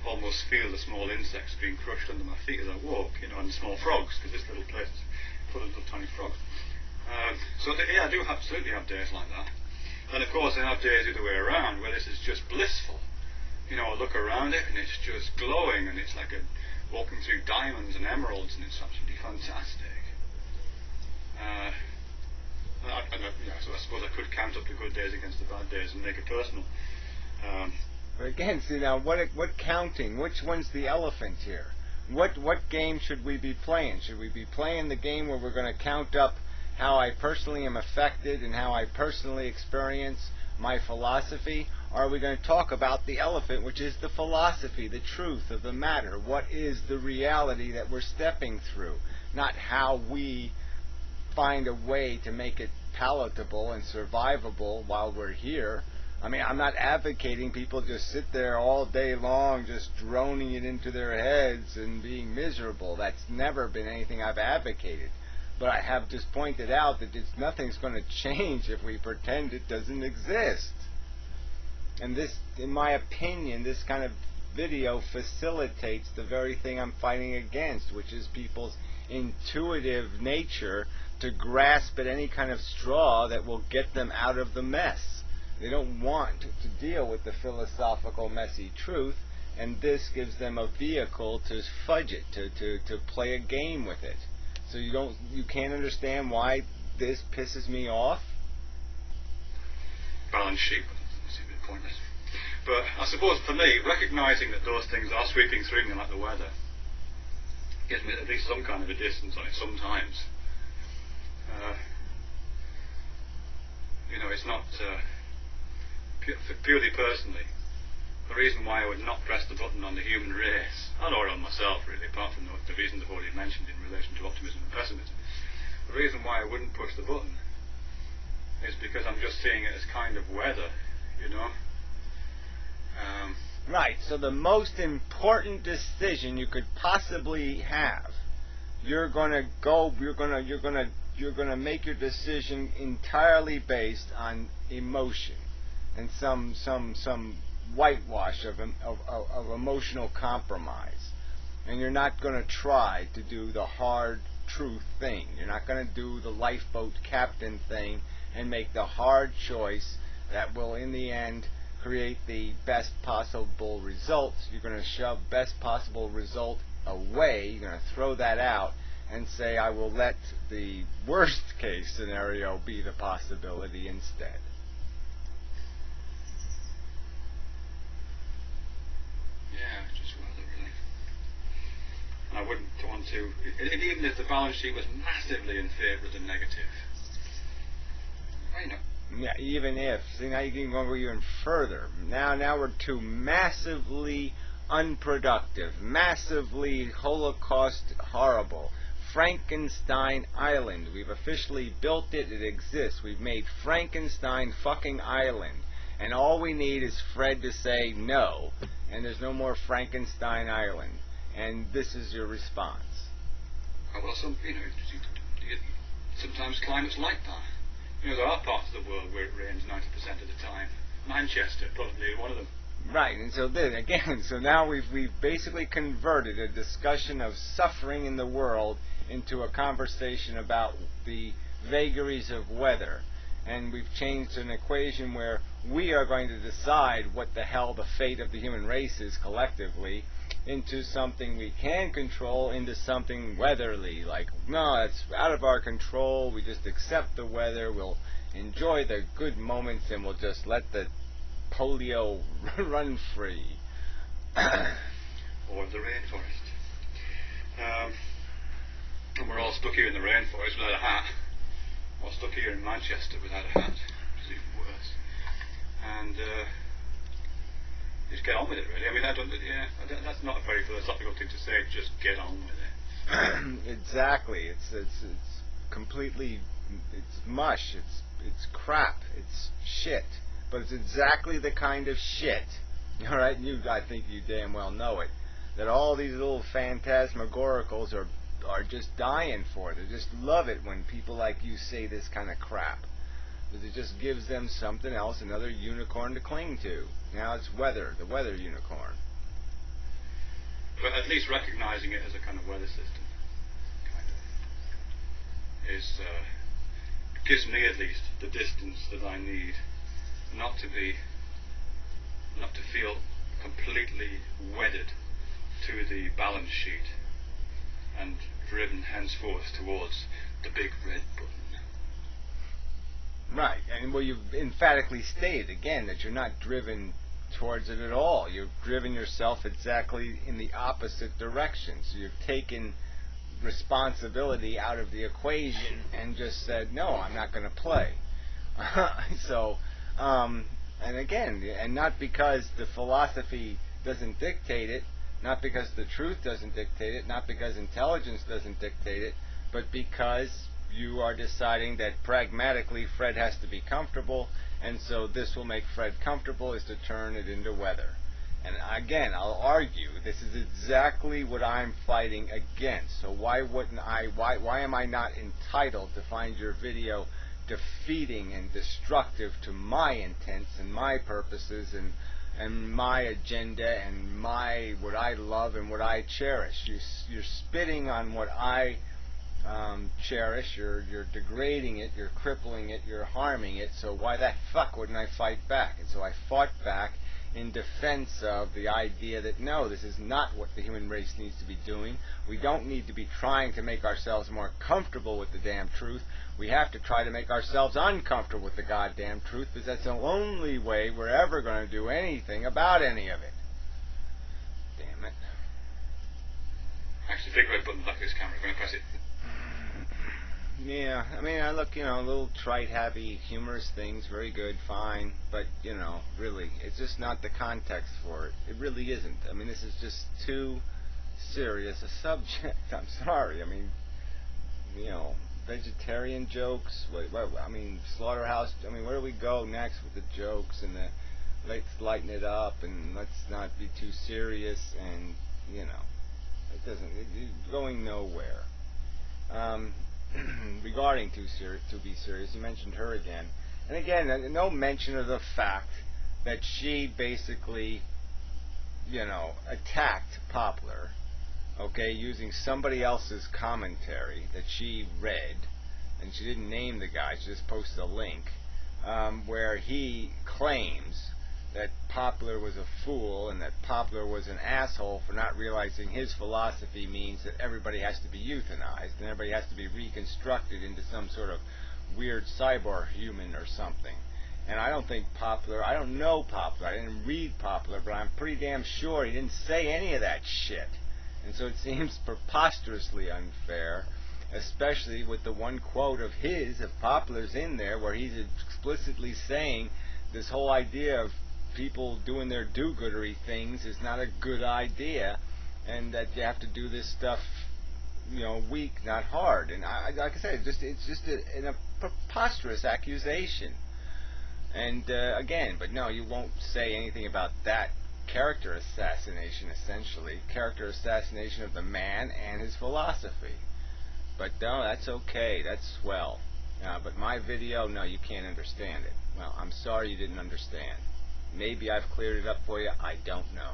almost feel the small insects being crushed under my feet as I walk, you know, and the small frogs, because this little place is full of little tiny frogs. Yeah, I do absolutely have days like that. And of course I have days the other way around, where this is just blissful. You know, I look around it and it's just glowing, and it's like walking through diamonds and emeralds, and it's absolutely fantastic. So I suppose I could count up the good days against the bad days and make it personal. But again, see now, what counting? Which one's the elephant here? What game should we be playing? Should we be playing the game where we're going to count up how I personally am affected and how I personally experience my philosophy? Or are we going to talk about the elephant, which is the philosophy, the truth of the matter? What is the reality that we're stepping through? Not how we find a way to make it palatable and survivable while we're here. I mean, I'm not advocating people just sit there all day long just droning it into their heads and being miserable. That's never been anything I've advocated. But I have just pointed out that nothing's going to change if we pretend it doesn't exist. And this, in my opinion, this kind of video facilitates the very thing I'm fighting against, which is people's intuitive nature to grasp at any kind of straw that will get them out of the mess. They don't want to deal with the philosophical, messy truth, and this gives them a vehicle to fudge it, to play a game with it. So you can't understand why this pisses me off? Balance sheet, that's a bit pointless. But I suppose for me, recognising that those things are sweeping through me like the weather gives me at least some kind of a distance on it sometimes. It's not purely personally. The reason why I would not press the button on the human race, or on myself really, apart from the reasons I've already mentioned in relation to optimism and pessimism, the reason why I wouldn't push the button is because I'm just seeing it as kind of weather, you know. Right. So the most important decision you could possibly have, you're going to make your decision entirely based on emotion and some whitewash of emotional compromise. And you're not going to try to do the hard truth thing. You're not going to do the lifeboat captain thing and make the hard choice that will in the end create the best possible results. You're going to shove best possible result away. You're going to throw that out and say, I will let the worst case scenario be the possibility instead. Yeah, just weather really. And I wouldn't want to, even if the balance sheet was massively in favour of the negative. I know. Yeah, even if. See, now you can go even further. Now we're too massively unproductive, massively Holocaust horrible. Frankenstein Island. We've officially built it. It exists. We've made Frankenstein fucking Island. And all we need is Fred to say no. And there's no more Frankenstein Island. And this is your response. Well, sometimes climate's like that. There are parts of the world where it rains 90% of the time. Manchester, probably one of them. Right, and so then again, so now we've basically converted a discussion of suffering in the world into a conversation about the vagaries of weather. And we've changed an equation where we are going to decide what the hell the fate of the human race is collectively, into something we can control, into something weatherly, like, no, it's out of our control, we just accept the weather, we'll enjoy the good moments, and we'll just let the polio run free. Or the rainforest. And we're all stuck here in the rainforest without a hat. Or stuck here in Manchester without a hat, which is even worse. And just get on with it, really. I mean, that's not a very philosophical thing to say. Just get on with it. Exactly. It's completely, it's mush. It's crap. It's shit. But it's exactly the kind of shit. All right, I think you damn well know it. That all these little phantasmagoricals are just dying for it. They just love it when people like you say this kind of crap. Because it just gives them something else, another unicorn to cling to. Now it's weather, the weather unicorn. at least recognizing it as a kind of weather system, kind of, gives me at least the distance that I need not to feel completely wedded to the balance sheet and driven henceforth towards the big red button. Right, and well, you've emphatically stated again that you're not driven towards it at all. You've driven yourself exactly in the opposite direction. So you've taken responsibility out of the equation and just said, no, I'm not going to play. So, and again, and not because the philosophy doesn't dictate it, not because the truth doesn't dictate it, not because intelligence doesn't dictate it, but because you are deciding that pragmatically Fred has to be comfortable, and so this will make Fred comfortable is to turn it into weather. And again, I'll argue this is exactly what I'm fighting against. So why am I not entitled to find your video defeating and destructive to my intents and my purposes and my agenda and what I love and what I cherish? You're spitting on what I cherish. You're degrading it. You're crippling it. You're harming it. So why the fuck wouldn't I fight back? And so I fought back in defense of the idea that no, this is not what the human race needs to be doing. We don't need to be trying to make ourselves more comfortable with the damn truth. We have to try to make ourselves uncomfortable with the goddamn truth, because that's the only way we're ever going to do anything about any of it. Damn it. Actually, big red button back of this camera. I'm going to press it. Yeah, I mean, I look, little trite, happy, humorous things, very good, fine, but, really, it's just not the context for it. It really isn't. I mean, this is just too serious a subject. I'm sorry. I mean, vegetarian jokes, slaughterhouse, where do we go next with the jokes and let's lighten it up and let's not be too serious and, it's going nowhere. Regarding to be serious, you mentioned her again, and again, no mention of the fact that she basically, attacked Poplar, okay, using somebody else's commentary that she read, and she didn't name the guy, she just posted a link, where he claims that Poplar was a fool and that Poplar was an asshole for not realizing his philosophy means that everybody has to be euthanized and everybody has to be reconstructed into some sort of weird cyborg human or something. And I don't think Poplar, I don't know Poplar, I didn't read Poplar, but I'm pretty damn sure he didn't say any of that shit. And so it seems preposterously unfair, especially with the one quote of Poplar's in there, where he's explicitly saying this whole idea of people doing their do-goodery things is not a good idea, and that you have to do this stuff, weak, not hard. And like I said, it's just a preposterous accusation. And again, but no, you won't say anything about that character assassination, essentially. Character assassination of the man and his philosophy. But no, that's okay, that's swell. But my video, no, you can't understand it. Well, I'm sorry you didn't understand. Maybe I've cleared it up for you, I don't know.